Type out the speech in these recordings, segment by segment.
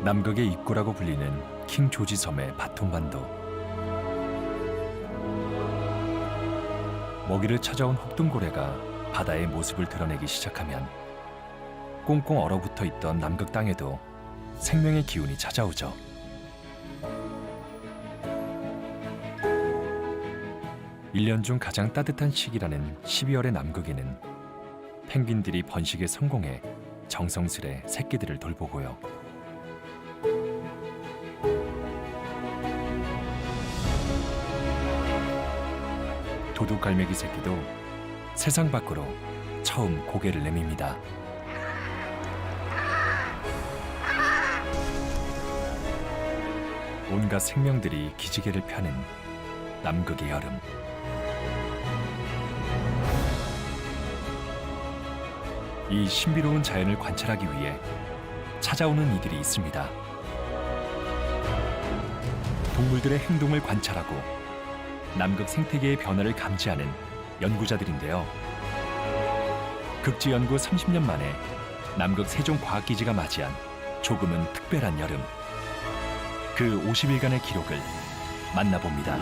남극의 입구라고 불리는 킹 조지 섬의 바톤반도. 먹이를 찾아온 혹등고래가 바다의 모습을 드러내기 시작하면 꽁꽁 얼어붙어 있던 남극 땅에도 생명의 기운이 찾아오죠. 일 년 중 가장 따뜻한 시기라는 12월의 남극에는 펭귄들이 번식에 성공해 정성스레 새끼들을 돌보고요. 도둑갈매기 새끼도 세상 밖으로 처음 고개를 내밉니다. 온갖 생명들이 기지개를 펴는 남극의 여름. 이 신비로운 자연을 관찰하기 위해 찾아오는 이들이 있습니다. 동물들의 행동을 관찰하고 남극 생태계의 변화를 감지하는 연구자들인데요. 극지 연구 30년 만에 남극 세종과학기지가 맞이한 조금은 특별한 여름. 그 50일간의 기록을 만나봅니다.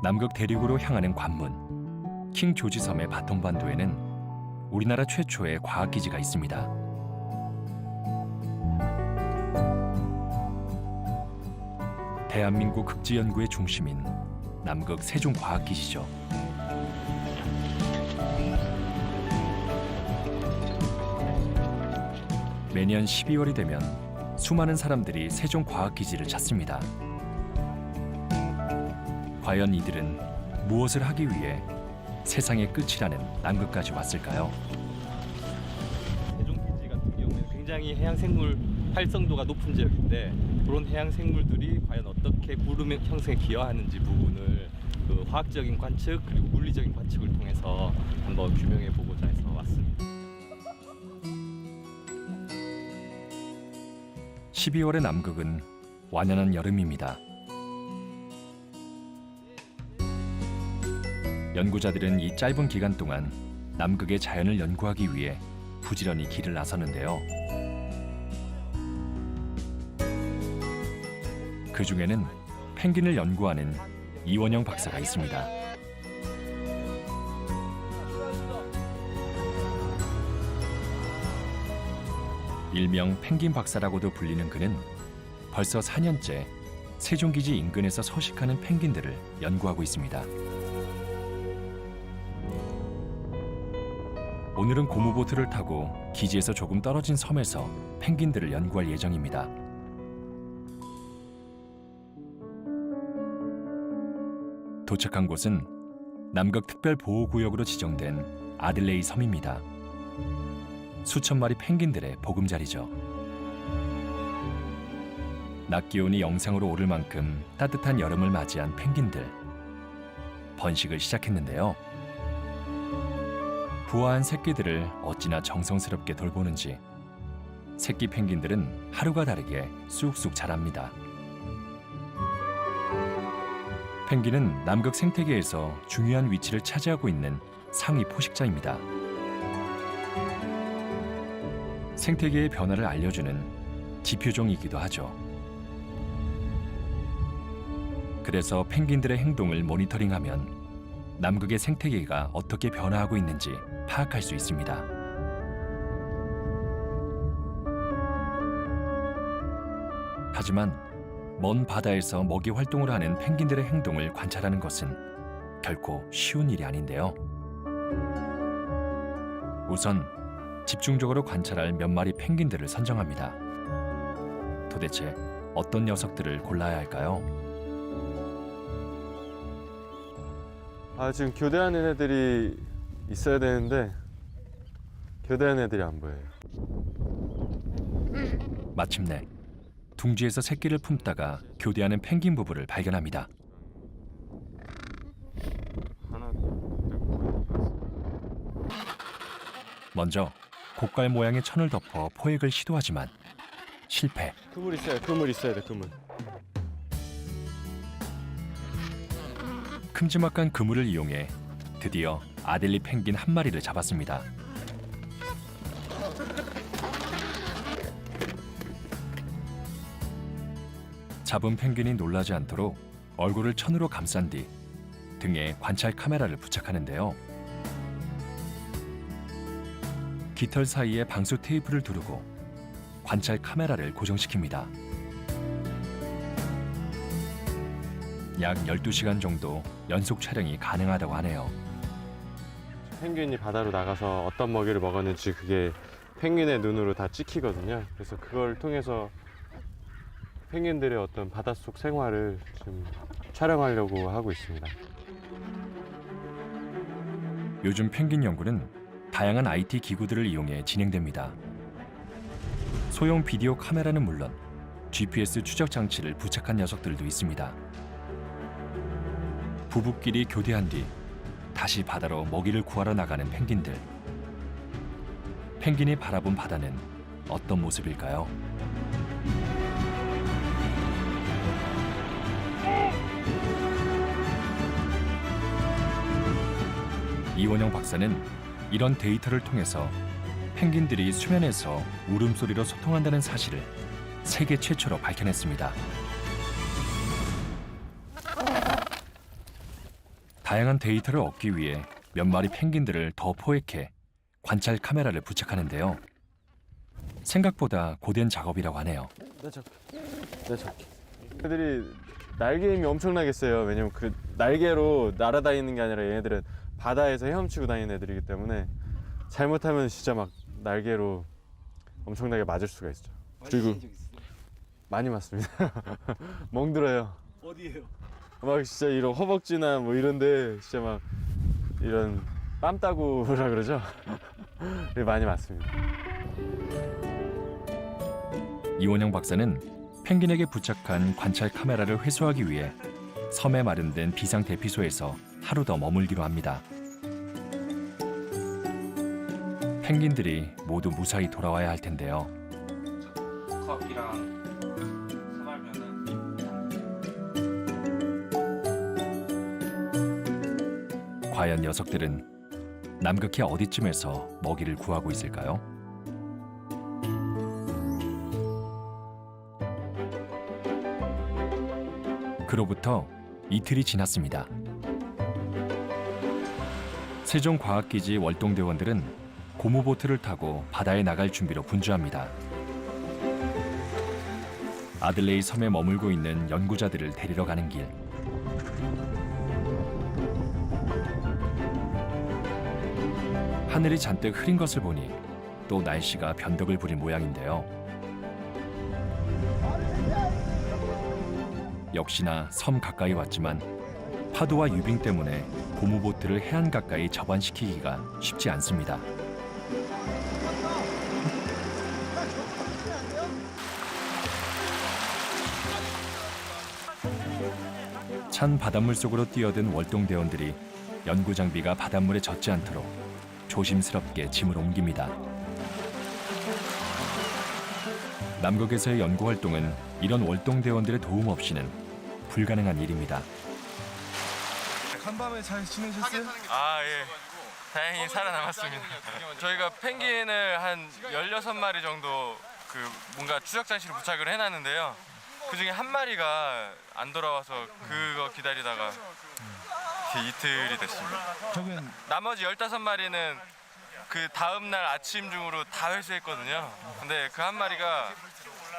남극 대륙으로 향하는 관문, 킹 조지 섬의 바톤반도에는 우리나라 최초의 과학기지가 있습니다. 대한민국 극지연구의 중심인 남극 세종과학기지죠. 매년 12월이 되면 수많은 사람들이 세종과학기지를 찾습니다. 과연 이들은 무엇을 하기 위해 세상의 끝이라는 남극까지 왔을까요? 세종기지 같은 경우에는 굉장히 해양생물 활성도가 높은 지역인데 그런 해양생물들이 과연 어떻게 구름 형성에 기여하는지 부분을 그 화학적인 관측 그리고 물리적인 관측을 통해서 한번 규명해 보고자 해서 왔습니다. 12월의 남극은 완연한 여름입니다. 연구자들은 이 짧은 기간 동안 남극의 자연을 연구하기 위해 부지런히 길을 나섰는데요. 그 중에는 펭귄을 연구하는 이원영 박사가 있습니다. 일명 펭귄 박사라고도 불리는 그는 벌써 4년째 세종기지 인근에서 서식하는 펭귄들을 연구하고 있습니다. 오늘은 고무보트를 타고 기지에서 조금 떨어진 섬에서 펭귄들을 연구할 예정입니다. 도착한 곳은 남극 특별보호구역으로 지정된 아들레이 섬입니다. 수천 마리 펭귄들의 보금자리죠. 낮 기온이 영상으로 오를 만큼 따뜻한 여름을 맞이한 펭귄들. 번식을 시작했는데요. 부화한 새끼들을 어찌나 정성스럽게 돌보는지 새끼 펭귄들은 하루가 다르게 쑥쑥 자랍니다. 펭귄은 남극 생태계에서 중요한 위치를 차지하고 있는 상위 포식자입니다. 생태계의 변화를 알려주는 지표종이기도 하죠. 그래서 펭귄들의 행동을 모니터링하면 남극의 생태계가 어떻게 변화하고 있는지 파악할 수 있습니다. 하지만 먼 바다에서 먹이 활동을 하는 펭귄들의 행동을 관찰하는 것은 결코 쉬운 일이 아닌데요. 우선 집중적으로 관찰할 몇 마리 펭귄들을 선정합니다. 도대체 어떤 녀석들을 골라야 할까요? 지금 교대하는 애들이 있어야 되는데 교대하는 애들이 안 보여요. 마침내 둥지에서 새끼를 품다가 교대하는 펭귄 부부를 발견합니다. 하나, 먼저 곡갈 모양의 천을 덮어 포획을 시도하지만 실패. 그물 있어야 돼, 그물. 큼지막한 그물을 이용해 드디어 아델리 펭귄 한 마리를 잡았습니다. 잡은 펭귄이 놀라지 않도록 얼굴을 천으로 감싼 뒤 등에 관찰 카메라를 부착하는데요. 깃털 사이에 방수 테이프를 두르고 관찰 카메라를 고정시킵니다. 약 12시간 정도 연속 촬영이 가능하다고 하네요. 펭귄이 바다로 나가서 어떤 먹이를 먹었는지 그게 펭귄의 눈으로 다 찍히거든요. 그래서 그걸 통해서 펭귄들의 어떤 바닷속 생활을 좀 촬영하려고 하고 있습니다. 요즘 펭귄 연구는 다양한 IT 기구들을 이용해 진행됩니다. 소형 비디오 카메라는 물론 GPS 추적 장치를 부착한 녀석들도 있습니다. 부부끼리 교대한 뒤 다시 바다로 먹이를 구하러 나가는 펭귄들. 펭귄이 바라본 바다는 어떤 모습일까요? 이원영 박사는 이런 데이터를 통해서 펭귄들이 수면에서 울음소리로 소통한다는 사실을 세계 최초로 밝혀냈습니다. 다양한 데이터를 얻기 위해 몇 마리 펭귄들을 더 포획해 관찰 카메라를 부착하는데요. 생각보다 고된 작업이라고 하네요. 내 잡기. 그들이 날개 힘이 엄청나게 세요. 왜냐면 그 날개로 날아다니는 게 아니라 얘네들은 바다에서 헤엄치고 다니는 애들이기 때문에 잘못하면 진짜 막 날개로 엄청나게 맞을 수가 있죠. 그리고 많이 맞습니다. 멍들어요. 어디에요? 막 진짜 이런 허벅지나 뭐 이런데 진짜 막 이런 뺨따구라 그러죠. 많이 맞습니다. 이원영 박사는 펭귄에게 부착한 관찰 카메라를 회수하기 위해 섬에 마련된 비상 대피소에서 하루 더 머물기로 합니다. 펭귄들이 모두 무사히 돌아와야 할 텐데요. 커피랑 사발면은 과연 녀석들은 남극의 어디쯤에서 먹이를 구하고 있을까요? 그로부터 이틀이 지났습니다. 세종과학기지 월동대원들은 고무보트를 타고 바다에 나갈 준비로 분주합니다. 아들레이 섬에 머물고 있는 연구자들을 데리러 가는 길. 하늘이 잔뜩 흐린 것을 보니 또 날씨가 변덕을 부린 모양인데요. 역시나 섬 가까이 왔지만 파도와 유빙 때문에 고무보트를 해안 가까이 접안시키기가 쉽지 않습니다. 찬 바닷물 속으로 뛰어든 월동대원들이 연구 장비가 바닷물에 젖지 않도록 조심스럽게 짐을 옮깁니다. 남극에서의 연구 활동은 이런 월동대원들의 도움 없이는 불가능한 일입니다. 간밤에 잘 지내셨어요? 아, 예. 다행히 살아남았습니다. 저희가 펭귄을 한 16마리 정도 그 뭔가 추적 장치를 부착을 해놨는데요. 그 중에 한 마리가 안 돌아와서 그거 기다리다가 이틀이 됐습니다. 저긴 나머지 15마리는 그 다음날 아침 중으로 다 회수했거든요. 근데 그 한 마리가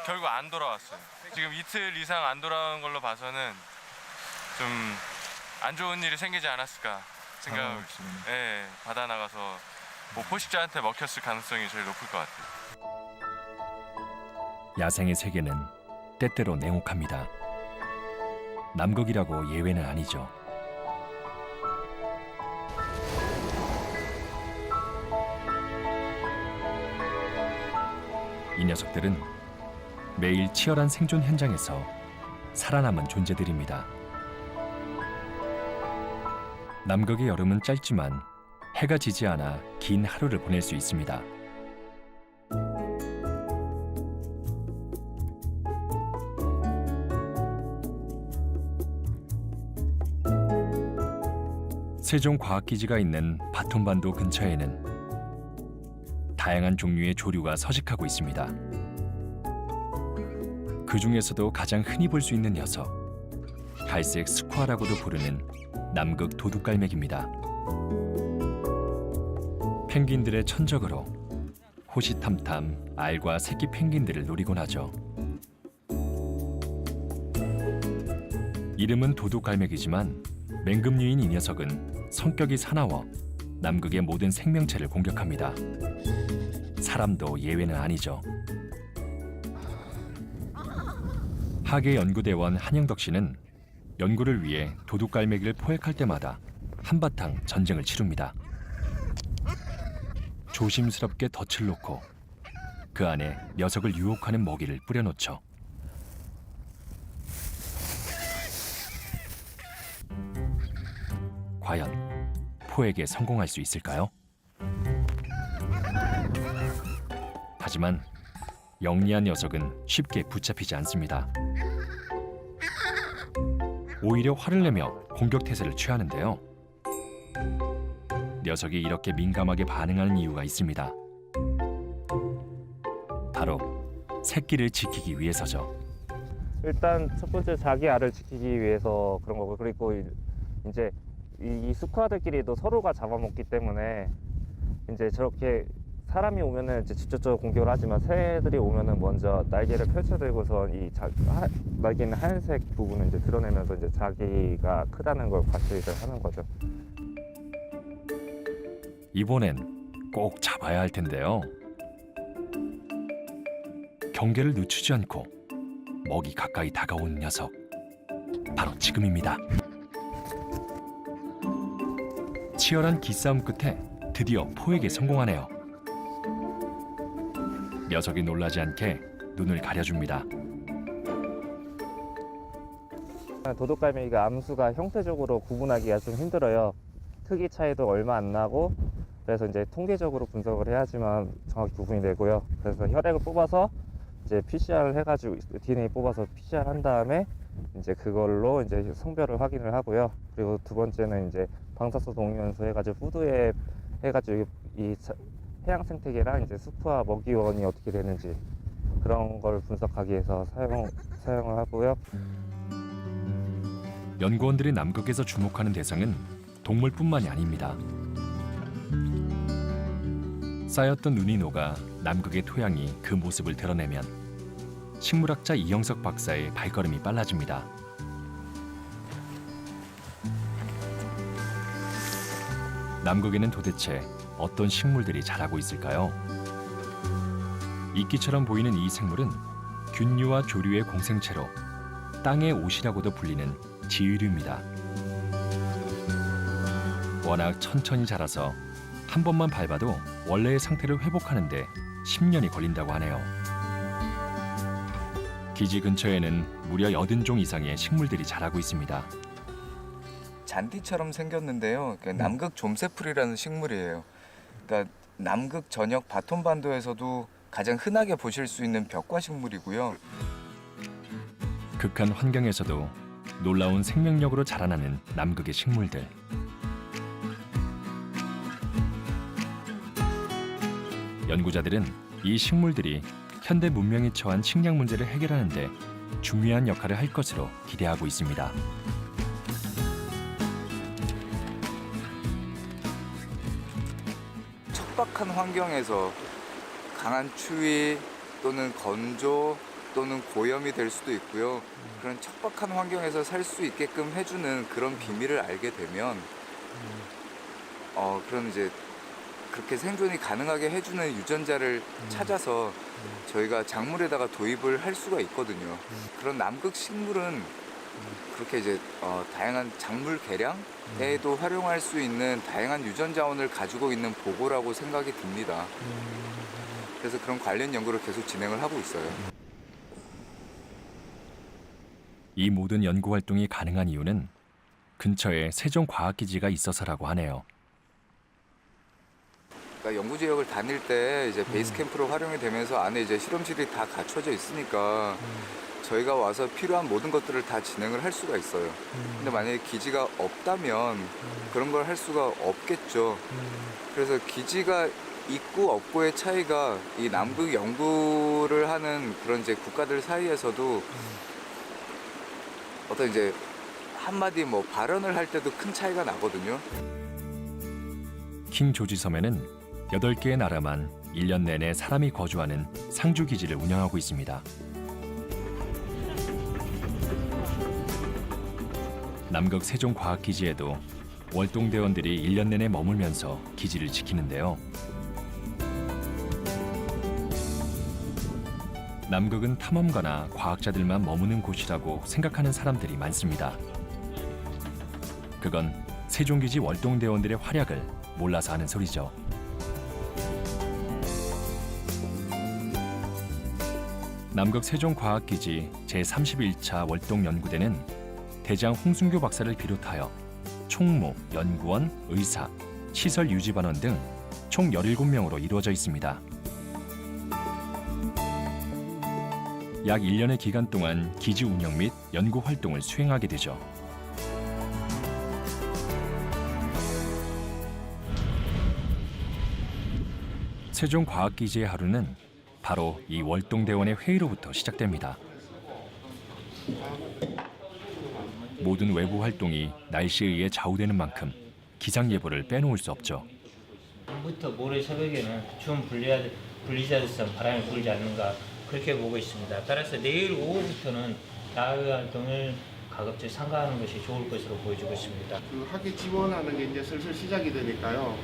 결국 안 돌아왔어요. 지금 이틀 이상 안 돌아온 걸로 봐서는 좀 안 좋은 일이 생기지 않았을까 생각하고 있습니다. 예, 바다 나가서 뭐 포식자한테 먹혔을 가능성이 제일 높을 것 같아요. 야생의 세계는 때때로 냉혹합니다. 남극이라고 예외는 아니죠. 이 녀석들은 매일 치열한 생존 현장에서 살아남은 존재들입니다. 남극의 여름은 짧지만 해가 지지 않아 긴 하루를 보낼 수 있습니다. 세종과학기지가 있는 바톤반도 근처에는 다양한 종류의 조류가 서식하고 있습니다. 그 중에서도 가장 흔히 볼 수 있는 녀석, 갈색 스쿼라고도 부르는 남극 도둑갈매기입니다. 펭귄들의 천적으로 호시탐탐 알과 새끼 펭귄들을 노리곤 하죠. 이름은 도둑갈매기지만 맹금류인 이 녀석은 성격이 사나워 남극의 모든 생명체를 공격합니다. 사람도 예외는 아니죠. 하계연구대원 한영덕 씨는 연구를 위해 도둑갈매기를 포획할 때마다 한바탕 전쟁을 치릅니다. 조심스럽게 덫을 놓고 그 안에 녀석을 유혹하는 먹이를 뿌려놓죠. 과연 포획에 성공할 수 있을까요? 하지만 영리한 녀석은 쉽게 붙잡히지 않습니다. 오히려 화를 내며 공격 태세를 취하는데요. 녀석이 이렇게 민감하게 반응하는 이유가 있습니다. 바로 새끼를 지키기 위해서죠. 일단 첫 번째 자기 알을 지키기 위해서 그런 거고, 그리고 이제 이 스쿼드끼리도 서로가 잡아먹기 때문에 이제 저렇게 사람이 오면은 이제 직접적으로 공격을 하지만 새들이 오면은 먼저 날개를 펼쳐들고서 날개 있는 하얀색 부분을 이제 드러내면서 이제 자기가 크다는 걸 과시를 하는 거죠. 이번엔 꼭 잡아야 할 텐데요. 경계를 늦추지 않고 먹이 가까이 다가온 녀석, 바로 지금입니다. 치열한 기싸움 끝에 드디어 포획에 성공하네요. 녀석이 놀라지 않게 눈을 가려줍니다. 도둑갈매기가 암수가 형태적으로 구분하기가 좀 힘들어요. 크기 차이도 얼마 안 나고, 그래서 이제 통계적으로 분석을 해야지만 정확히 구분이 되고요. 그래서 혈액을 뽑아서 이제 PCR을 해가지고 DNA 뽑아서 PCR 한 다음에 이제 그걸로 이제 성별을 확인을 하고요. 그리고 두 번째는 이제 방사선 동위원소 해가지고 푸드앱 해가지고 이 해양 생태계랑 이제 숲과 먹이원이 어떻게 되는지 그런 걸 분석하기 위해서 사용을 하고요. 연구원들이 남극에서 주목하는 대상은 동물뿐만이 아닙니다. 쌓였던 눈이 녹아 남극의 토양이 그 모습을 드러내면 식물학자 이영석 박사의 발걸음이 빨라집니다. 남극에는 도대체 어떤 식물들이 자라고 있을까요? 이끼처럼 보이는 이 생물은 균류와 조류의 공생체로 땅의 옷이라고도 불리는 지유류입니다. 워낙 천천히 자라서 한 번만 밟아도 원래의 상태를 회복하는데 10년이 걸린다고 하네요. 기지 근처에는 무려 80종 이상의 식물들이 자라고 있습니다. 잔디처럼 생겼는데요. 남극 좀새풀이라는 식물이에요. 그러니까 남극 전역 바톤반도에서도 가장 흔하게 보실 수 있는 벽과 식물이고요. 극한 환경에서도 놀라운 생명력으로 자라나는 남극의 식물들. 연구자들은 이 식물들이 현대 문명이 처한 식량 문제를 해결하는 데 중요한 역할을 할 것으로 기대하고 있습니다. 척박한 환경에서 강한 추위 또는 건조 또는 고염이 될 수도 있고요. 그런 척박한 환경에서 살 수 있게끔 해주는 그런 비밀을 알게 되면 그런 이제 그렇게 생존이 가능하게 해주는 유전자를 찾아서 저희가 작물에다가 도입을 할 수가 있거든요. 그런 남극 식물은 그렇게 이제 다양한 작물 개량에도 활용할 수 있는 다양한 유전 자원을 가지고 있는 보고라고 생각이 듭니다. 그래서 그런 관련 연구를 계속 진행을 하고 있어요. 이 모든 연구 활동이 가능한 이유는 근처에 세종과학기지가 있어서라고 하네요. 그러니까 연구 지역을 다닐 때 이제 베이스 캠프로 활용이 되면서 안에 이제 실험실이 다 갖춰져 있으니까 저희가 와서 필요한 모든 것들을 다 진행을 할 수가 있어요. 근데 만약에 기지가 없다면 그런 걸 할 수가 없겠죠. 그래서 기지가 있고 없고의 차이가 이 남극 연구를 하는 그런 이제 국가들 사이에서도 어떤 이제 한마디 뭐 발언을 할 때도 큰 차이가 나거든요. 킹 조지 섬에는 8개의 나라만 1년 내내 사람이 거주하는 상주 기지를 운영하고 있습니다. 남극 세종과학기지에도 월동대원들이 1년 내내 머물면서 기지를 지키는데요. 남극은 탐험가나 과학자들만 머무는 곳이라고 생각하는 사람들이 많습니다. 그건 세종기지 월동대원들의 활약을 몰라서 하는 소리죠. 남극 세종과학기지 제31차 월동연구대는 대장 홍순교 박사를 비롯하여 총무, 연구원, 의사, 시설 유지반원 등 총 17명으로 이루어져 있습니다. 약 1년의 기간 동안 기지 운영 및 연구 활동을 수행하게 되죠. 세종과학기지의 하루는 바로 이 월동대원의 회의로부터 시작됩니다. 모든 외부 활동이 날씨에 의해 좌우되는 만큼 기상 예보를 빼놓을 수 없죠. 부터 모레 새벽에는 좀 분리자드성 바람이 불지 않는가 그렇게 보고 있습니다. 따라서 내일 오후부터는 야외 활동을 가급적 삼가하는 것이 좋을 것으로 보여지고 있습니다. 그 학위 지원하는 게 이제 슬슬 시작이 되니까요.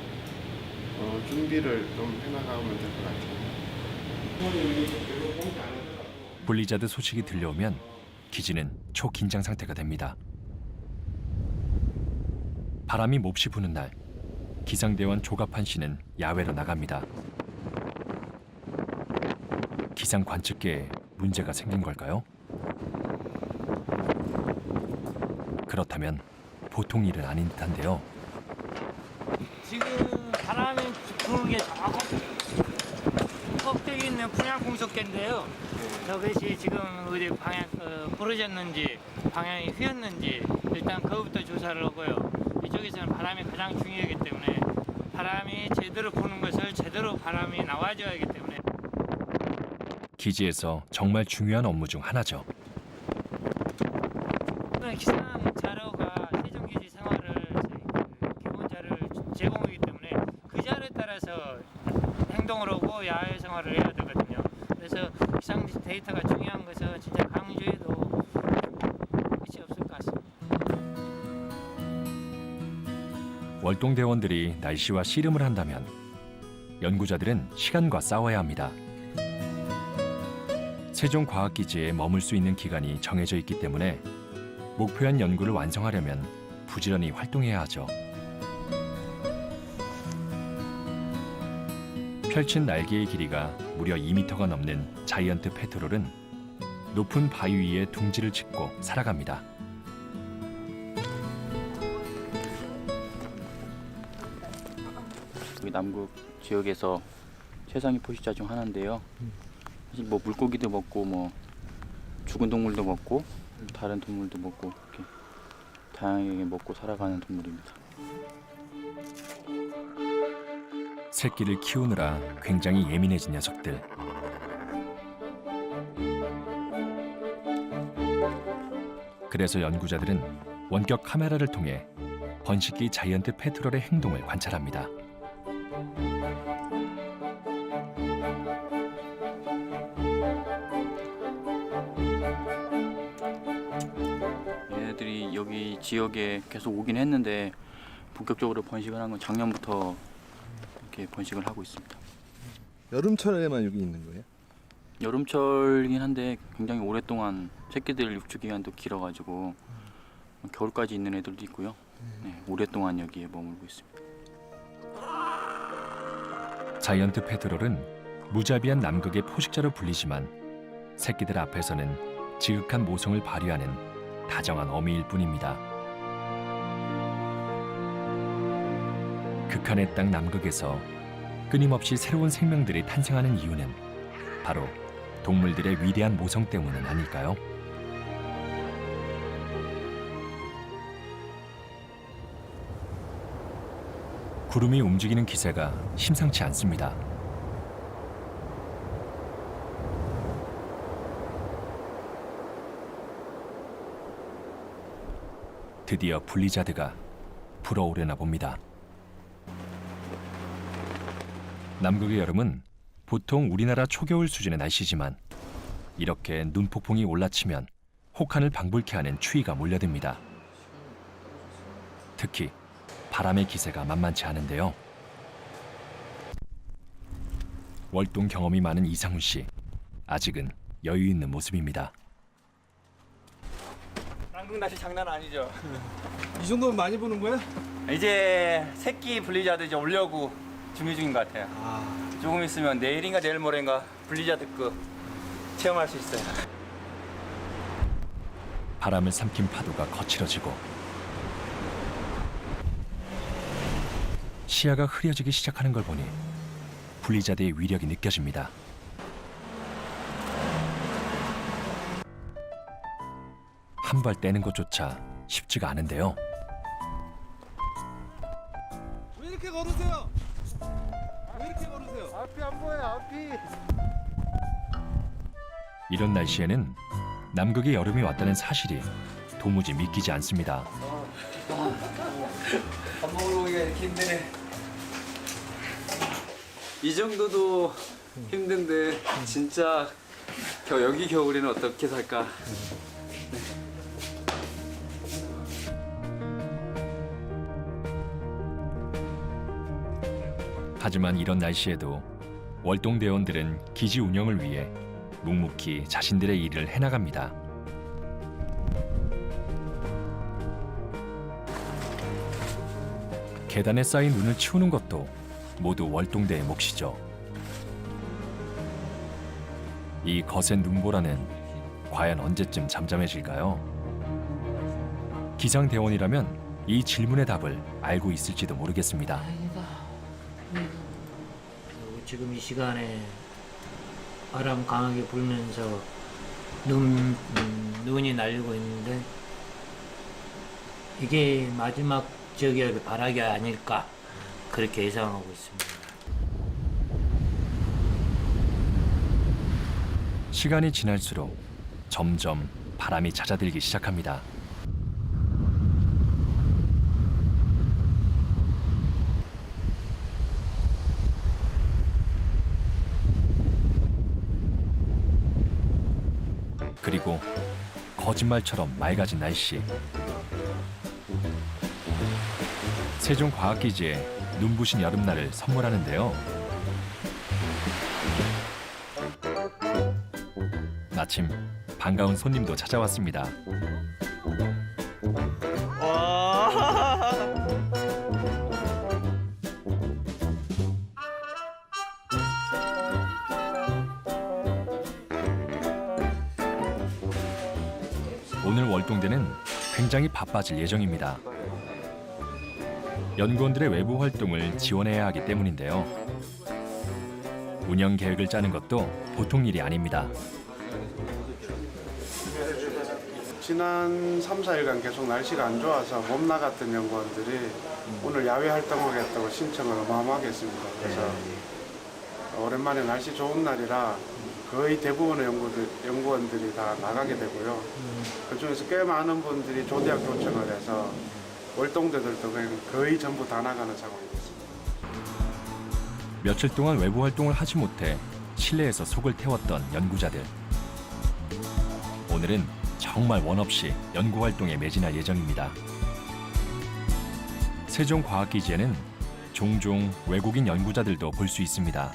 준비를 좀 해나가면 될 것 같아요. 블리자드 소식이 들려오면 기지는 초긴장 상태가 됩니다. 바람이 몹시 부는 날, 기상대원 조갑한 씨는 야외로 나갑니다. 기상 관측계에 문제가 생긴 걸까요? 그렇다면 보통 일은 아닌 듯한데요. 지금 바람이 부는 게 정확하게 꼭대기 있는 풍향 공속계인데요. 저것이 지금 어디 방향 부러졌는지 방향이 휘었는지 일단 그것부터 조사를 하고요. 이쪽에서는 바람이 가장 중요하기 때문에 바람이 제대로 부는 것을 제대로 바람이 나와줘야 하기 때문에 기지에서 정말 중요한 업무 중 하나죠. 기상 자료가 세종기지 생활을 기본 자료를 제공하기 때문에 그 자료에 따라서 행동을 하고 야외 생활을 해야 되거든요. 그래서 기상 데이터가 중요한 것은 진짜 강조해도 끝이 없을 것 같습니다. 월동대원들이 날씨와 씨름을 한다면 연구자들은 시간과 싸워야 합니다. 세종과학기지에 머물 수 있는 기간이 정해져 있기 때문에 목표한 연구를 완성하려면 부지런히 활동해야 하죠. 펼친 날개의 길이가 무려 2m가 넘는 자이언트 페트롤은 높은 바위 위에 둥지를 짓고 살아갑니다. 여기 남극 지역에서 최상위 포식자 중 하나인데요. 사실 뭐 물고기도 먹고 뭐 죽은 동물도 먹고 다른 동물도 먹고 이렇게 다양하게 먹고 살아가는 동물입니다. 새끼를 키우느라 굉장히 예민해진 녀석들. 그래서 연구자들은 원격 카메라를 통해 번식기 자이언트 페트롤의 행동을 관찰합니다. 얘네들이 여기 지역에 계속 오긴 했는데 본격적으로 번식을 한 건 작년부터 이렇게 번식을 하고 있습니다. 여름철에만 여기 있는 거예요? 여름철이긴 한데 굉장히 오랫동안 새끼들 육주 기간도 길어가지고 겨울까지 있는 애들도 있고요. 네, 오랫동안 여기에 머물고 있습니다. 자이언트 페트롤은 무자비한 남극의 포식자로 불리지만 새끼들 앞에서는 지극한 모성을 발휘하는 다정한 어미일 뿐입니다. 극한의 땅 남극에서 끊임없이 새로운 생명들이 탄생하는 이유는 바로 동물들의 위대한 모성 때문은 아닐까요? 구름이 움직이는 기세가 심상치 않습니다. 드디어 블리자드가 불어오려나 봅니다. 남극의 여름은 보통 우리나라 초겨울 수준의 날씨지만 이렇게 눈폭풍이 올라치면 혹한을 방불케 하는 추위가 몰려듭니다. 특히 바람의 기세가 만만치 않은데요. 월동 경험이 많은 이상훈 씨, 아직은 여유 있는 모습입니다. 남극 날씨 장난 아니죠. 이 정도면 많이 보는 거야? 이제 새끼 블리자드 이제 오려고 준비 중인 것 같아요. 조금 있으면 내일인가 내일 모레인가 블리자드급 체험할 수 있어요. 바람을 삼킨 파도가 거칠어지고 시야가 흐려지기 시작하는 걸 보니 블리자드의 위력이 느껴집니다. 한 발 떼는 것조차 쉽지가 않은데요. 왜 이렇게 걸으세요? 왜 이렇게 걸으세요? 앞이 안 보여, 앞이. 이런 날씨에는 남극의 여름이 왔다는 사실이 도무지 믿기지 않습니다. 밥 먹으러 오기가 이렇게 힘드네. 이 정도도 힘든데 진짜 여기 겨울에는 어떻게 살까? 하지만 이런 날씨에도 월동대원들은 기지 운영을 위해 묵묵히 자신들의 일을 해나갑니다. 계단에 쌓인 눈을 치우는 것도 모두 월동대의 몫이죠. 이 거센 눈보라는 과연 언제쯤 잠잠해질까요? 기상대원이라면 이 질문의 답을 알고 있을지도 모르겠습니다. 지금 이 시간에 바람 강하게 불면서 눈이 날리고 있는데 이게 마지막 저기의 발악이 아닐까 그렇게 예상하고 있습니다. 시간이 지날수록 점점 바람이 잦아들기 시작합니다. 그리고 거짓말처럼 맑아진 날씨. 세종과학기지에 눈부신 여름날을 선물하는데요. 마침 반가운 손님도 찾아왔습니다. 오늘 월동대는 굉장히 바빠질 예정입니다. 연구원들의 외부 활동을 지원해야 하기 때문인데요. 운영 계획을 짜는 것도 보통 일이 아닙니다. 지난 3, 4일간 계속 날씨가 안 좋아서 못 나갔던 연구원들이 오늘 야외 활동하겠다고 신청을 어마어마하게 했습니다. 그래서 오랜만에 날씨 좋은 날이라 거의 대부분의 연구원들이 다 나가게 되고요. 그중에서 꽤 많은 분들이 조대학 요청을 해서 월동대들도 거의 전부 다 나가는 상황이 됐습니다. 며칠 동안 외부 활동을 하지 못해 실내에서 속을 태웠던 연구자들. 오늘은 정말 원 없이 연구 활동에 매진할 예정입니다. 세종과학기지에는 종종 외국인 연구자들도 볼 수 있습니다.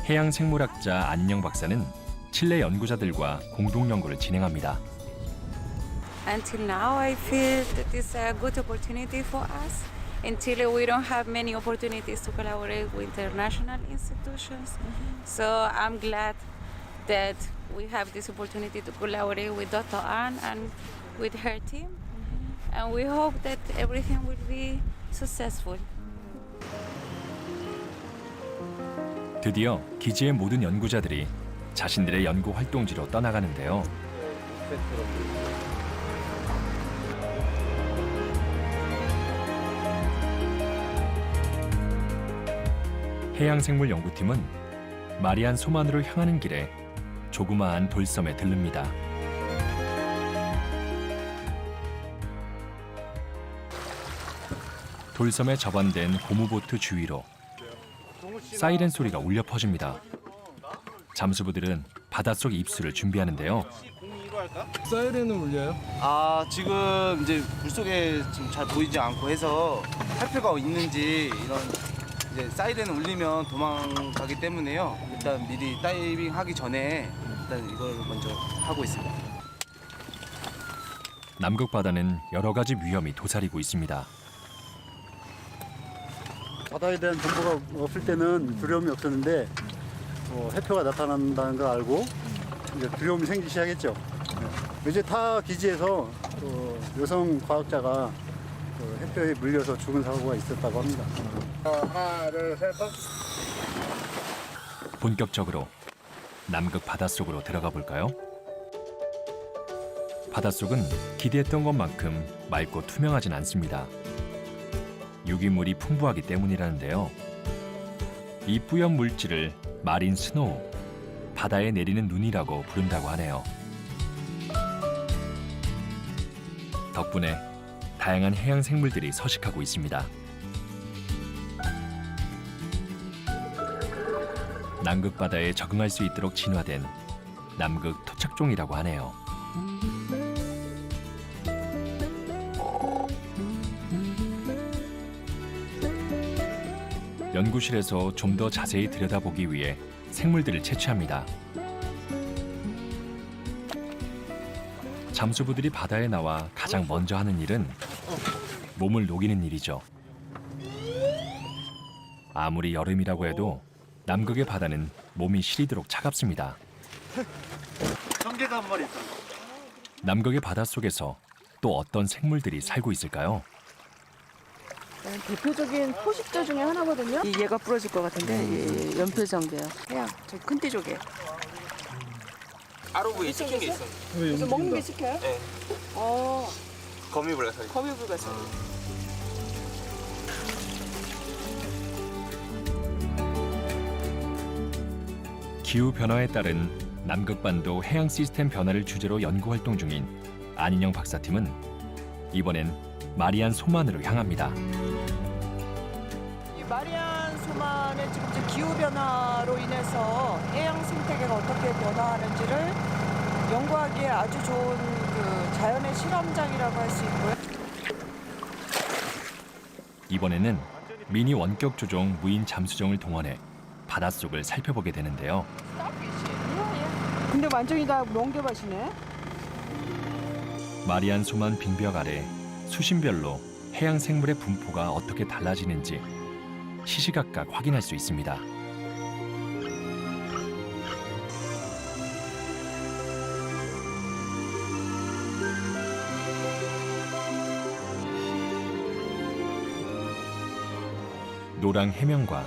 해양생물학자 안녕 박사는 칠레 연구자들과 공동 연구를 진행합니다. Until now, I feel that it's a good opportunity for us. In Chile, we don't have many opportunities to collaborate with international institutions. So I'm glad that we have this opportunity to collaborate with Dr. Ann and with her team. And we hope that everything will be successful. 드디어 기지의 모든 연구자들이 자신들의 연구 활동지로 떠나가는데요. 해양생물연구팀은 마리안 소만으로 향하는 길에 조그마한 돌섬에 들릅니다. 돌섬에 접안된 고무보트 주위로 사이렌 소리가 울려 퍼집니다. 잠수부들은 바닷속 입수를 준비하는데요. 사이렌은 울려요? 아, 지금 이제 물속에 지금 잘 보이지 않고 해서 살펴가 있는지 이런 이제 사이렌 울리면 도망가기 때문에요. 일단 미리 다이빙 하기 전에 일단 이걸 먼저 하고 있습니다. 남극 바다는 여러 가지 위험이 도사리고 있습니다. 바다에 대한 정보가 없을 때는 두려움이 없었는데 해표가 나타난다는 걸 알고 이제 두려움이 생기기 시작했죠. 이제 타 기지에서 여성 과학자가 해표에 물려서 죽은 사고가 있었다고 합니다. 하나, 둘, 셋. 본격적으로 남극 바닷속으로 들어가 볼까요? 바닷속은 기대했던 것만큼 맑고 투명하진 않습니다. 유기물이 풍부하기 때문이라는데요. 이 뿌연 물질을 마린 스노우, 바다에 내리는 눈이라고 부른다고 하네요. 덕분에 다양한 해양 생물들이 서식하고 있습니다. 남극 바다에 적응할 수 있도록 진화된 남극 토착종이라고 하네요. 연구실에서 좀 더 자세히 들여다보기 위해 생물들을 채취합니다. 잠수부들이 바다에 나와 가장 먼저 하는 일은 몸을 녹이는 일이죠. 아무리 여름이라고 해도 남극의 바다는 몸이 시리도록 차갑습니다. 성게가 한 마리 있다. 남극의 바닷속에서 또 어떤 생물들이 살고 있을까요? 대표적인 포식자 중에 하나거든요. 얘가 부러질 것 같은데 연필성게요. 그냥 저 큰띠조개. 아로브에 시킨 게 있어. 그래서 먹는 게 시켜요? 네. 거미불가사리. 거미불가사리. 기후 변화에 따른 남극반도 해양 시스템 변화를 주제로 연구 활동 중인 안인영 박사팀은 이번엔 마리안 소만으로 향합니다. 이 마리안 소만의 지금 이제 기후 변화로 인해서 해양 생태계가 어떻게 변화하는지를 연구하기에 아주 좋은 그 자연의 실험장이라고 할 수 있고요. 이번에는 미니 원격 조종 무인 잠수정을 동원해 바닷속을 살펴보게 되는데요. 근데 완전히 다 멍겨밭이네. 마리안 소만 빙벽 아래 수심별로 해양 생물의 분포가 어떻게 달라지는지 시시각각 확인할 수 있습니다. 노랑 해명과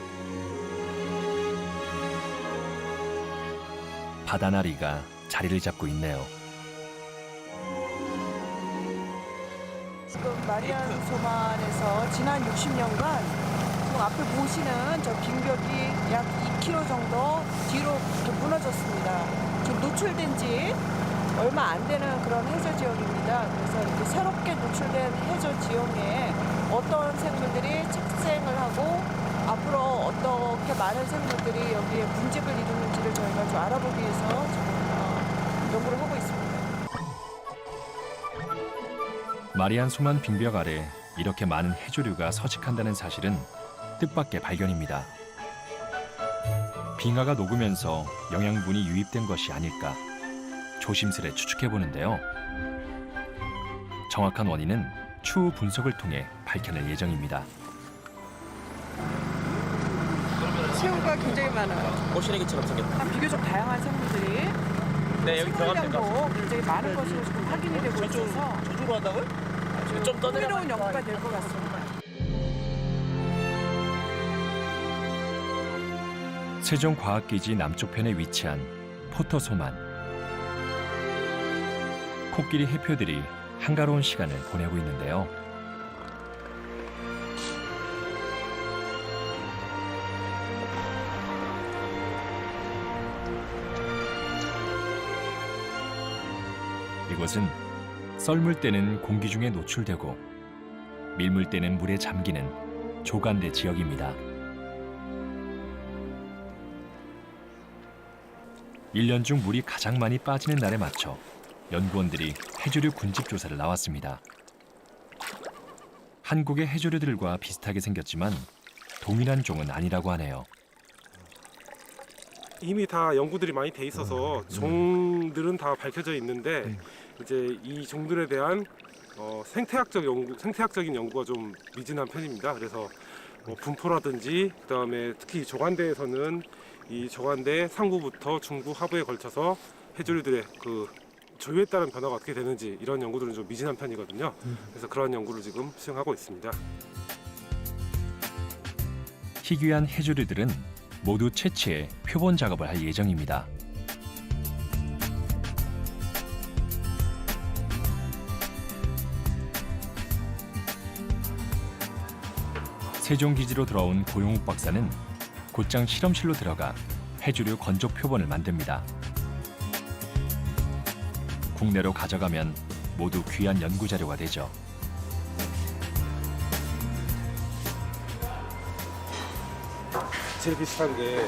바다나리가 자리를 잡고 있네요. 지금 마리안 소만에서 지난 60년간 지금 앞에 보시는 저 빙벽이 약 2km 정도 뒤로 이렇게 무너졌습니다. 지금 노출된 지 얼마 안 되는 그런 해저 지역입니다. 그래서 이렇게 새롭게 노출된 해저 지역에 어떤 생물들이 착생을 하고 앞으로 어떻게 많은 생물들이 여기에 분집을 이루는지를 저희가 좀 알아보기 위해서 지금 연구를 하고 있습니다. 마리안 소만 빙벽 아래 이렇게 많은 해조류가 서식한다는 사실은 뜻밖의 발견입니다. 빙하가 녹으면서 영양분이 유입된 것이 아닐까 조심스레 추측해 보는데요. 정확한 원인은 추후 분석을 통해 밝혀낼 예정입니다. 새우가 굉장히 많아요. 오시래기처럼 생겼다. 비교적 다양한 생물들이 네, 여기 들어가면 될 것 생물량도 같습니다. 굉장히 많은 것으로 지금 확인이 되고 있어서 저쪽으로 한다고요? 좀 흥미로운 연구가 될 것 같습니다. 세종과학기지 남쪽편에 위치한 포토소만. 코끼리 해표들이 한가로운 시간을 보내고 있는데요. 이곳은 썰물 때는 공기 중에 노출되고 밀물 때는 물에 잠기는 조간대 지역입니다. 1년 중 물이 가장 많이 빠지는 날에 맞춰 연구원들이 해조류 군집 조사를 나왔습니다. 한국의 해조류들과 비슷하게 생겼지만 동일한 종은 아니라고 하네요. 이미 다 연구들이 많이 돼 있어서 종들은 다 밝혀져 있는데 이제 이 종들에 대한 생태학적인 연구가 좀 미진한 편입니다. 그래서 분포라든지 그다음에 특히 조간대에서는 이 조간대 상부부터 중부 하부에 걸쳐서 해조류들의 그 조류에 따른 변화가 어떻게 되는지 이런 연구들은 좀 미진한 편이거든요. 그래서 그런 연구를 지금 수행하고 있습니다. 희귀한 해조류들은 모두 채취해 표본 작업을 할 예정입니다. 세종기지로 돌아온 고용욱 박사는 곧장 실험실로 들어가 해조류 건조 표본을 만듭니다. 국내로 가져가면 모두 귀한 연구 자료가 되죠. 제일 비슷한 게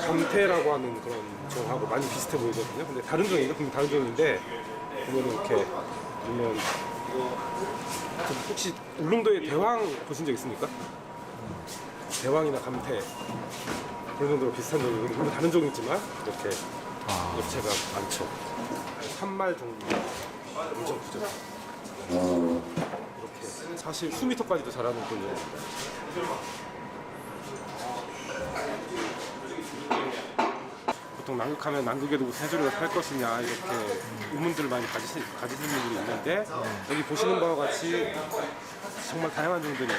감태라고 하는 그런 종하고 많이 비슷해 보이거든요. 근데 다른 종이에요. 근데 다른 종인데 보면 이렇게 보면 혹시 울릉도에 대왕 보신 적 있습니까? 대왕이나 감태 그런 정도로 비슷한 종이고 물론 다른 종이지만 이렇게 엽체가 많죠. 산말 종류 엄청 크죠. 이렇게 사실 수미터까지도 자라는 종이에요. 보통 남극하면 남극에도 무슨 해조류가 살 것이냐 이렇게 의문들을 많이 가지시는 분들이 있는데 여기 보시는 바와 같이 정말 다양한 종들이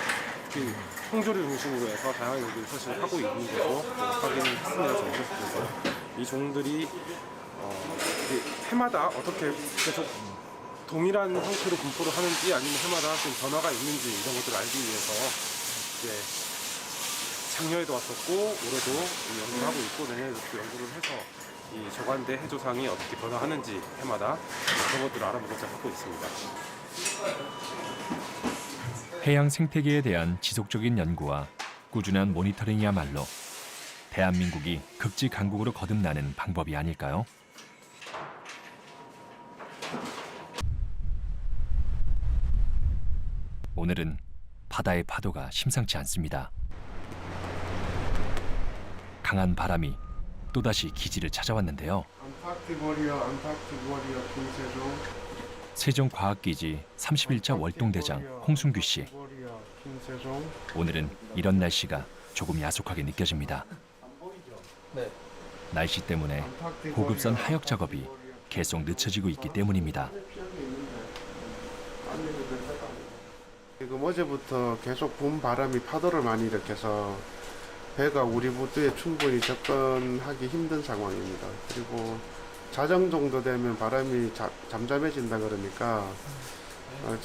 특히 홍조류 중심으로 해서 다양한 종들이 서식을 하고 있는 것으로 확인을 했습니다. 그래서 이 종들이 해마다 어떻게 계속 동일한 형태로 분포를 하는지 아니면 해마다 좀 변화가 있는지 이런 것들을 알기 위해서 이제 작년에도 왔었고 올해도 연구를 하고 있고 내년에도 또 연구를 해서 이 조간대 해조상이 어떻게 변화하는지 해마다 그런 것들을 알아보고자 하고 있습니다. 해양 생태계에 대한 지속적인 연구와 꾸준한 모니터링이야말로 대한민국이 극지강국으로 거듭나는 방법이 아닐까요? 오늘은 바다의 파도가 심상치 않습니다. 강한 바람이 또다시 기지를 찾아왔는데요. 세종과학기지 31차 월동대장 홍순규 씨. 오늘은 이런 날씨가 조금 야속하게 느껴집니다. 날씨 때문에 보급선 하역 작업이 계속 늦춰지고 있기 때문입니다. 지금 어제부터 계속 봄 바람이 파도를 많이 일으켜서 배가 우리 부두에 충분히 접근하기 힘든 상황입니다. 그리고 자정 정도 되면 바람이 잠잠해진다 그러니까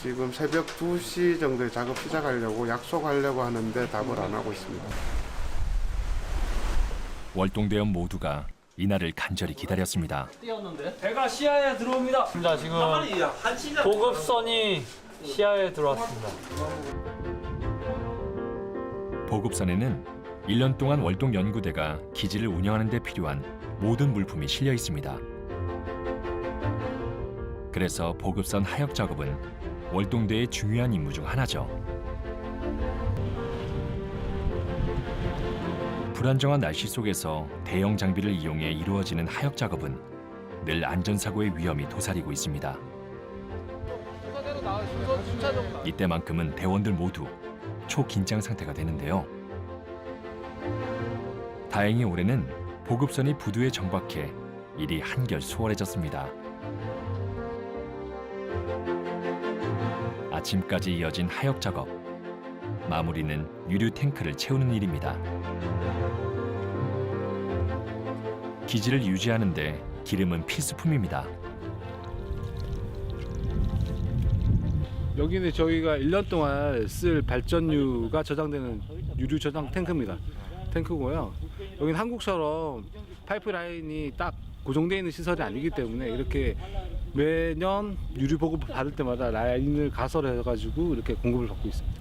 지금 새벽 2시 정도에 작업 시작하려고 약속하려고 하는데 답을 안 하고 있습니다. 월동대원 모두가 이날을 간절히 기다렸습니다. 배가 시야에 들어옵니다. 자, 지금 보급선이 시야에 들어왔습니다. 보급선에는 1년 동안 월동연구대가 기지를 운영하는 데 필요한 모든 물품이 실려 있습니다. 그래서 보급선 하역 작업은 월동대의 중요한 임무 중 하나죠. 불안정한 날씨 속에서 대형 장비를 이용해 이루어지는 하역 작업은 늘 안전사고의 위험이 도사리고 있습니다. 이때만큼은 대원들 모두 초긴장 상태가 되는데요. 다행히 올해는 보급선이 부두에 정박해 일이 한결 수월해졌습니다. 아침까지 이어진 하역 작업. 마무리는 유류 탱크를 채우는 일입니다. 기지를 유지하는 데 기름은 필수품입니다. 여기는 저희가 1년 동안 쓸 발전유가 저장되는 유류 저장 탱크고요. 여기는 한국처럼 파이프라인이 딱 고정되어 있는 시설이 아니기 때문에 이렇게 매년 유류 보급을 받을 때마다 라인을 가설해가지고 이렇게 공급을 받고 있습니다.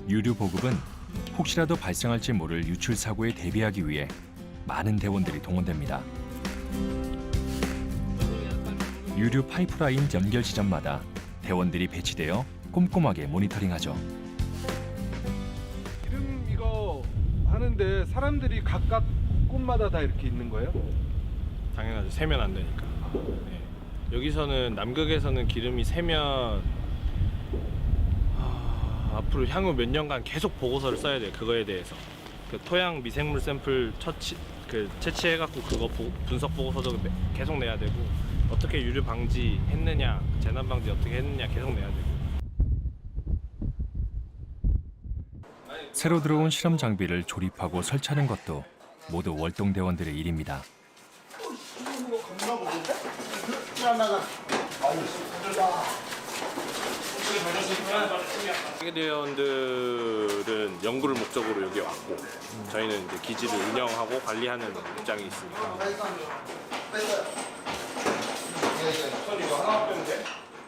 유류 보급은 혹시라도 발생할지 모를 유출 사고에 대비하기 위해 많은 대원들이 동원됩니다. 유류 파이프라인 연결 지점마다 대원들이 배치되어 꼼꼼하게 모니터링하죠. 기름 이거 하는데 사람들이 각각 곳마다 다 이렇게 있는 거예요? 당연하죠. 새면 안 되니까. 네. 여기서는 남극에서는 기름이 새면 앞으로 향후 몇 년간 계속 보고서를 써야 돼요. 그거에 대해서. 그 토양 미생물 샘플 채취해갖고 그거 분석 보고서도 계속 내야 되고 어떻게 유류 방지했느냐, 재난 방지 어떻게 했느냐 계속 내야 되고. 새로 들어온 실험 장비를 조립하고 설치하는 것도 모두 월동 대원들의 일입니다. 대원들은 연구를 목적으로 여기 왔고 저희는 이제 기지를 운영하고 관리하는 입장이 있습니다.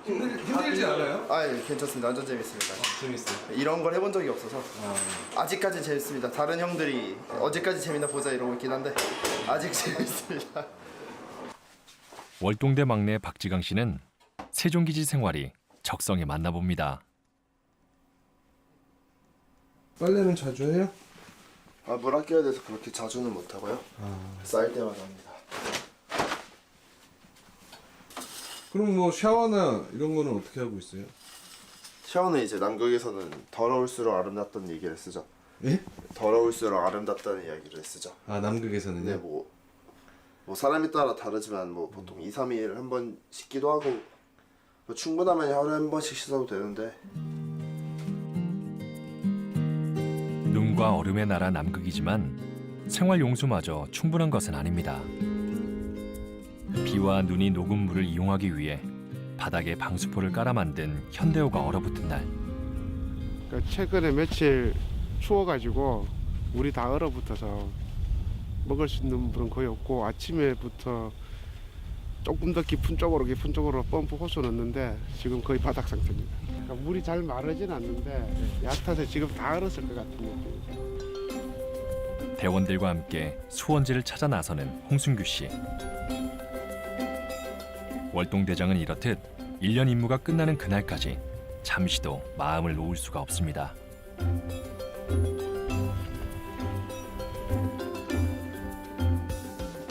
힘들지 않아요? 예, 괜찮습니다. 완전 재밌습니다. 재밌어요? 이런 걸 해본 적이 없어서 아직까지 재밌습니다. 다른 형들이 어제까지 재밌나 보자 이러고 있긴 한데 아직 재밌습니다. 월동대 막내 박지강 씨는 세종기지 생활이 적성에 맞나 봅니다. 빨래는 자주 해요? 물 아껴야 돼서 그렇게 자주는 못하고요. 쌓일 때마다 합니다. 그럼 뭐 샤워나 이런 거는 어떻게 하고 있어요? 샤워는 이제 남극에서는 더러울수록 아름답다는 얘기를 쓰죠. 예? 더러울수록 아름답다는 이야기를 쓰죠. 아, 남극에서는요? 네, 뭐 사람에 따라 다르지만 뭐 보통 2, 3일에 한 번 씻기도 하고 뭐 충분하면 하루에 한 번씩 씻어도 되는데. 눈과 얼음의 나라 남극이지만 생활 용수마저 충분한 것은 아닙니다. 비와 눈이 녹은 물을 이용하기 위해 바닥에 방수포를 깔아 만든 현대호가 얼어붙은 날. 그러니까 최근에 며칠 추워가지고 물이 다 얼어붙어서 먹을 수 있는 물은 거의 없고 아침에부터 조금 더 깊은 쪽으로 펌프 호수 넣는데 지금 거의 바닥 상태입니다. 그러니까 물이 잘 마르진 않는데 얕아서 지금 다 얼었을 것 같은 느낌이죠. 대원들과 함께 수원지를 찾아 나서는 홍순규 씨. 월동대장은 이렇듯 1년 임무가 끝나는 그날까지 잠시도 마음을 놓을 수가 없습니다.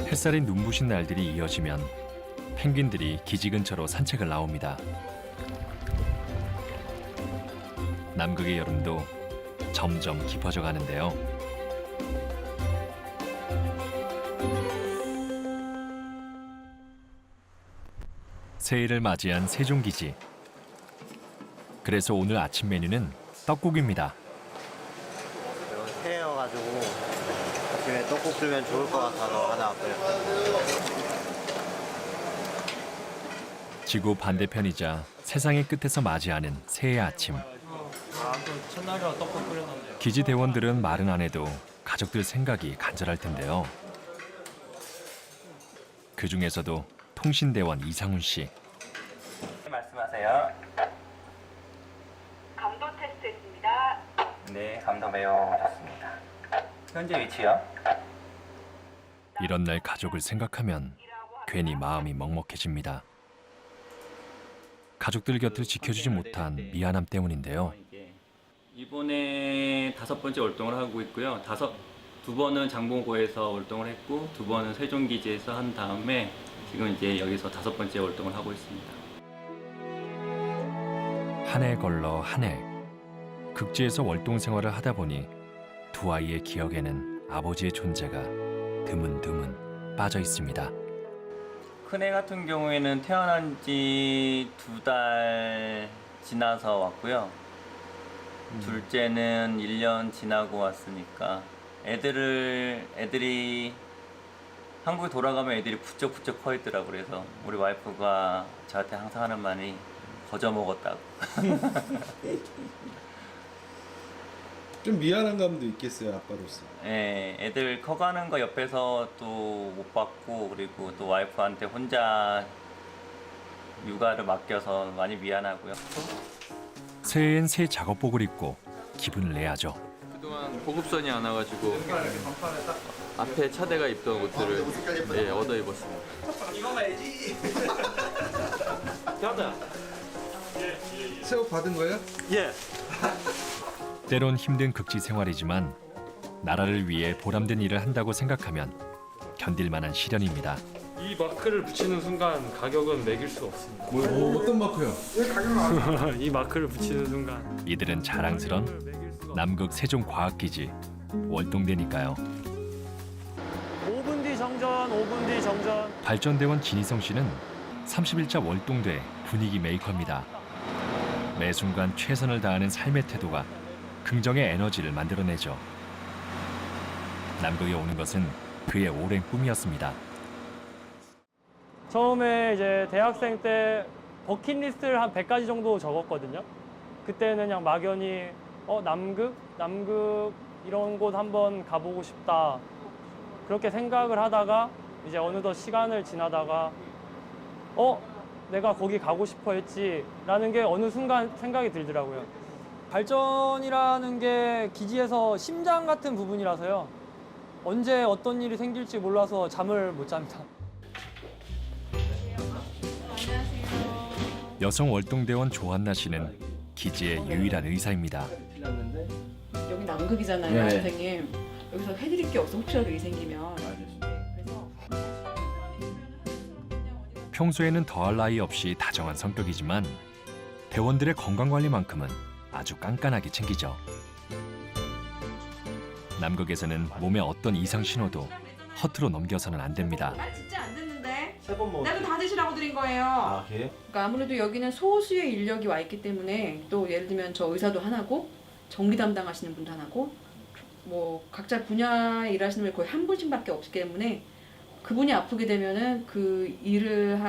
햇살이 눈부신 날들이 이어지면 펭귄들이 기지 근처로 산책을 나옵니다. 남극의 여름도 점점 깊어져 가는데요. 새해를 맞이한 세종기지. 그래서 오늘 아침 메뉴는 떡국입니다. 새해여가지고 아침에 떡국 들면 좋을 것 같아서 하나 끓였어요. 지구 반대편이자 세상의 끝에서 맞이하는 새해 아침. 첫날이라 떡국 끓였는데. 기지 대원들은 말은 안 해도 가족들 생각이 간절할 텐데요. 그 중에서도 통신대원 이상훈 씨. 말씀하세요. 감도 테스트했습니다. 네, 감도 매우 좋습니다. 현재 위치요? 이런 날 가족을 생각하면 괜히 마음이 먹먹해집니다. 가족들 곁을 지켜주지 못한 미안함 때문인데요. 이번에 5번째 월동을 하고 있고요. 두 번은 장봉고에서 월동을 했고 2번은 세종기지에서 한 다음에 지금 이제 여기서 5번째 월동을 하고 있습니다. 한 해 걸러 한 해. 극지에서 월동 생활을 하다 보니 두 아이의 기억에는 아버지의 존재가 드문드문 빠져 있습니다. 큰애 같은 경우에는 태어난 지 2달 지나서 왔고요. 둘째는 1년 지나고 왔으니까 애들이 한국에 돌아가면 애들이 부쩍부쩍 커 있더라고. 그래서 우리 와이프가 저한테 항상 하는 말이 거저 먹었다고. 좀 미안한 감도 있겠어요, 아빠로서. 예, 애들 커가는 거 옆에서 또 못 봤고, 그리고 또 와이프한테 혼자 육아를 맡겨서 많이 미안하고요. 새해엔 새 작업복을 입고 기분을 내야죠. 그동안 보급선이 안 와가지고 앞에 차대가 입던 옷들을 얻어 입었습니다. 이거 봐야지. 새 옷 받은 거예요? 예. 때론 힘든 극지 생활이지만 나라를 위해 보람된 일을 한다고 생각하면 견딜 만한 시련입니다. 이 마크를 붙이는 순간 가격은 매길 수 없습니다. 어떤 마크요? 이 마크를 붙이는 순간 이들은 자랑스런 남극 세종과학기지 월동대니까요. 5분 뒤 정전, 5분 뒤 정전. 발전대원 진희성 씨는 30일자 월동대 분위기 메이커입니다. 매 순간 최선을 다하는 삶의 태도가 긍정의 에너지를 만들어내죠. 남극에 오는 것은 그의 오랜 꿈이었습니다. 처음에 이제 대학생 때 버킷리스트를 한 100가지 정도 적었거든요. 그때는 그냥 막연히 남극 이런 곳 한번 가보고 싶다. 그렇게 생각을 하다가 이제 어느덧 시간을 지나다가 내가 거기 가고 싶어 했지라는 게 어느 순간 생각이 들더라고요. 발전이라는 게 기지에서 심장 같은 부분이라서요. 언제 어떤 일이 생길지 몰라서 잠을 못 잡니다. 여성 월동대원 조한나 씨는 기지의 유일한 의사입니다. 여기 남극이잖아요, 네. 선생님. 여기서 해드릴 게 없어, 혹시라도 일 생기면. 평소에는 더할 나위 없이 다정한 성격이지만 대원들의 건강관리만큼은 아주 깐깐하게 챙기죠. 남극에서는 몸에 어떤 이상 신호도 허투루 넘겨서는 안 됩니다. 말 진짜 안 듣는데? 뭐. 나도 다 드시라고 드린 거예요. 그래? 그러니까 아무래도 여기는 소수의 인력이 와 있기 때문에 또 예를 들면 저 의사도 하나고 전기 담당하시는 분도 하나고 뭐 각자 분야에 일하시는 분이 거의 한 분씩밖에 없기 때문에 그분이 아프게 되면은 그 일을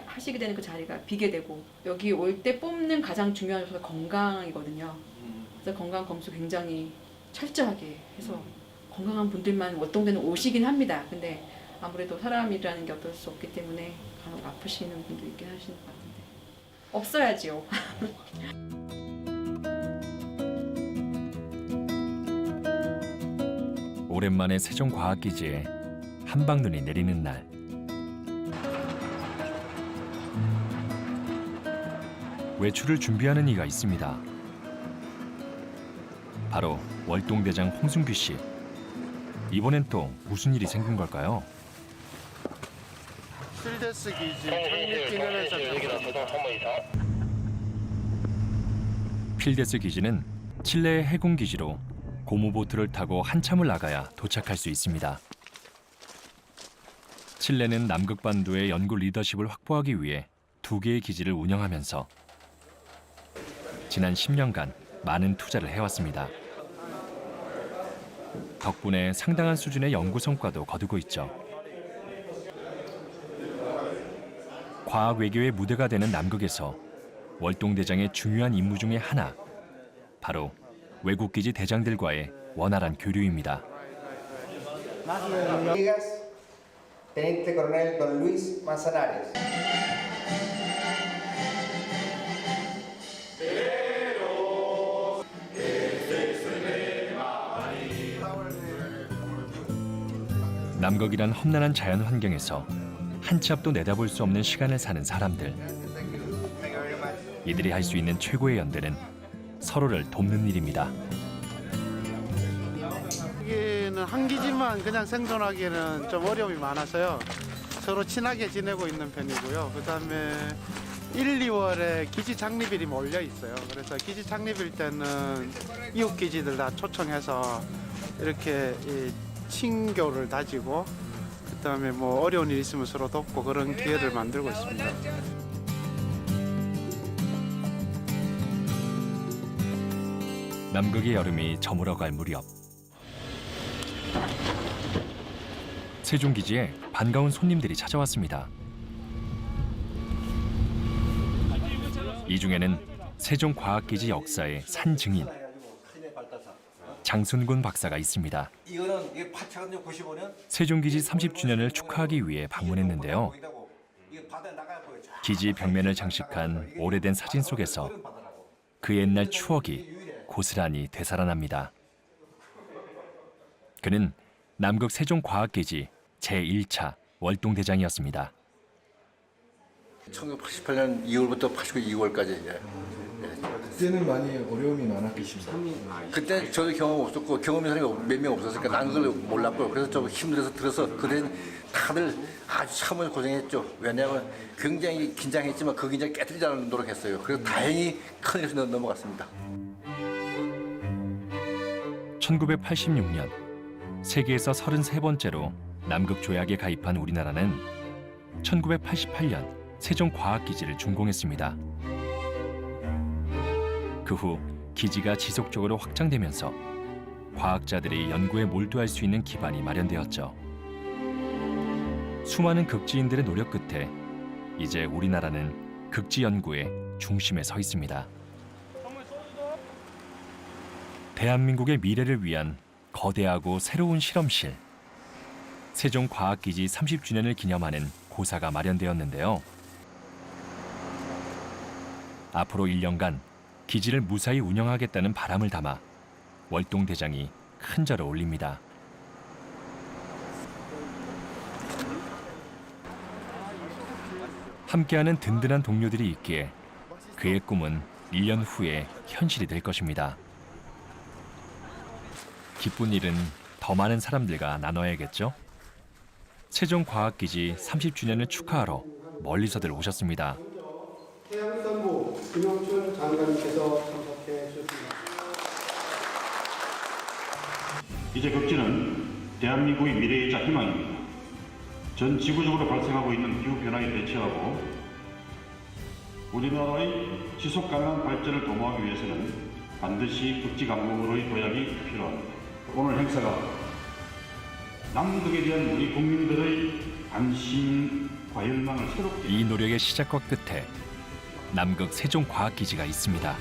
하시게 되는 그 자리가 비게 되고 여기 올 때 뽑는 가장 중요한 요소가 건강이거든요. 그래서 건강 검수 굉장히 철저하게 해서 건강한 분들만 월동대는 오시긴 합니다. 근데 아무래도 사람이라는 게 어쩔 수 없기 때문에 간혹 아프시는 분도 있긴 하시는 것 같은데 없어야지요. 오랜만에 세종과학기지에 한방눈이 내리는 날. 외출을 준비하는 이가 있습니다. 바로 월동대장 홍순규 씨. 이번엔 또 무슨 일이 생긴 걸까요? 필데스 기지 창립 기념회에서 필데스 기지는 칠레의 해군 기지로 고무보트를 타고 한참을 나가야 도착할 수 있습니다. 칠레는 남극반도의 연구 리더십을 확보하기 위해 2개의 기지를 운영하면서 지난 10년간 많은 투자를 해왔습니다. 덕분에 상당한 수준의 연구 성과도 거두고 있죠. 과학 외교의 무대가 되는 남극에서 월동대장의 중요한 임무 중에 하나, 바로 외국기지 대장들과의 원활한 교류입니다. Teniente Coronel Don Luis Manzanares. 남극이란 험난한 자연 환경에서 한 치 앞도 내다볼 수 없는 시간을 사는 사람들. 이들이 할 수 있는 최고의 연대는 서로를 돕는 일입니다. 여기는 한 기지만 그냥 생존하기에는 좀 어려움이 많아서요. 서로 친하게 지내고 있는 편이고요. 그다음에 1, 2월에 기지 창립일이 몰려 있어요. 그래서 기지 창립일 때는 이웃 기지들 다 초청해서 이렇게 친교를 다지고 그다음에 뭐 어려운 일 있으면 서로 돕고 그런 기회를 만들고 있습니다. 남극의 여름이 저물어갈 무렵 세종기지에 반가운 손님들이 찾아왔습니다. 이 중에는 세종과학기지 역사의 산 증인 장순군 박사가 있습니다. 이거는 이게 파차거든요. 95년. 세종기지 30주년을 축하하기 위해 방문했는데요. 기지 벽면을 장식한 오래된 사진 속에서 그 옛날 추억이 고스란히 되살아납니다. 그는 남극 세종과학기지 제1차 월동대장이었습니다. 1988년 2월부터 89년 2월까지. 그때는 많이 어려움이 많았겠습니다. 그때 저도 경험 없었고 경험이 사람이 몇 명 없었으니까 나는 걸 몰랐고요. 그래서 좀 힘들어서 들어서 그때는 다들 아주 참을 고생했죠. 왜냐하면 굉장히 긴장했지만 그 긴장 깨뜨리지 않으려고 노력했어요. 그래서 다행히 큰일에서 넘어갔습니다. 1986년 세계에서 33번째로 남극 조약에 가입한 우리나라는 1988년 세종과학기지를 준공했습니다. 그 후 기지가 지속적으로 확장되면서 과학자들이 연구에 몰두할 수 있는 기반이 마련되었죠. 수많은 극지인들의 노력 끝에 이제 우리나라는 극지 연구의 중심에 서 있습니다. 대한민국의 미래를 위한 거대하고 새로운 실험실. 세종과학기지 30주년을 기념하는 고사가 마련되었는데요. 앞으로 1년간 기지를 무사히 운영하겠다는 바람을 담아 월동대장이 큰 절을 올립니다. 함께하는 든든한 동료들이 있기에 그의 꿈은 1년 후에 현실이 될 것입니다. 기쁜 일은 더 많은 사람들과 나눠야겠죠? 세종과학기지 30주년을 축하하러 멀리서들 오셨습니다. 해양산부 김영춘 장관님께서 참석해 주셨습니다. 이제 극지는 대한민국의 미래이자 희망입니다. 전 지구적으로 발생하고 있는 기후변화에 대처하고 우리나라의 지속가능한 발전을 도모하기 위해서는 반드시 극지 강국으로의 도약이 필요합니다. 오늘 행사가 남극에 대한 우리 국민들의 관심과 열망을 새롭게 이 노력의 시작과 끝에 남극 세종과학기지가 있습니다.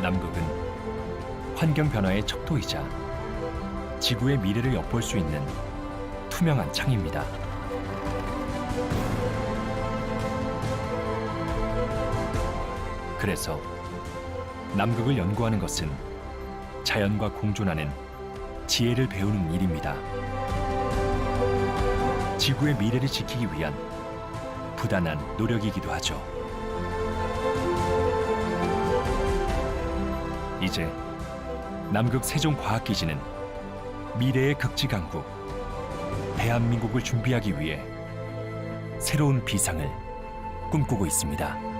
남극은 환경 변화의 척도이자 지구의 미래를 엿볼 수 있는 투명한 창입니다. 그래서 남극을 연구하는 것은 자연과 공존하는 지혜를 배우는 일입니다. 지구의 미래를 지키기 위한 부단한 노력이기도 하죠. 이제 남극 세종과학기지는 미래의 극지강국 대한민국을 준비하기 위해 새로운 비상을 꿈꾸고 있습니다.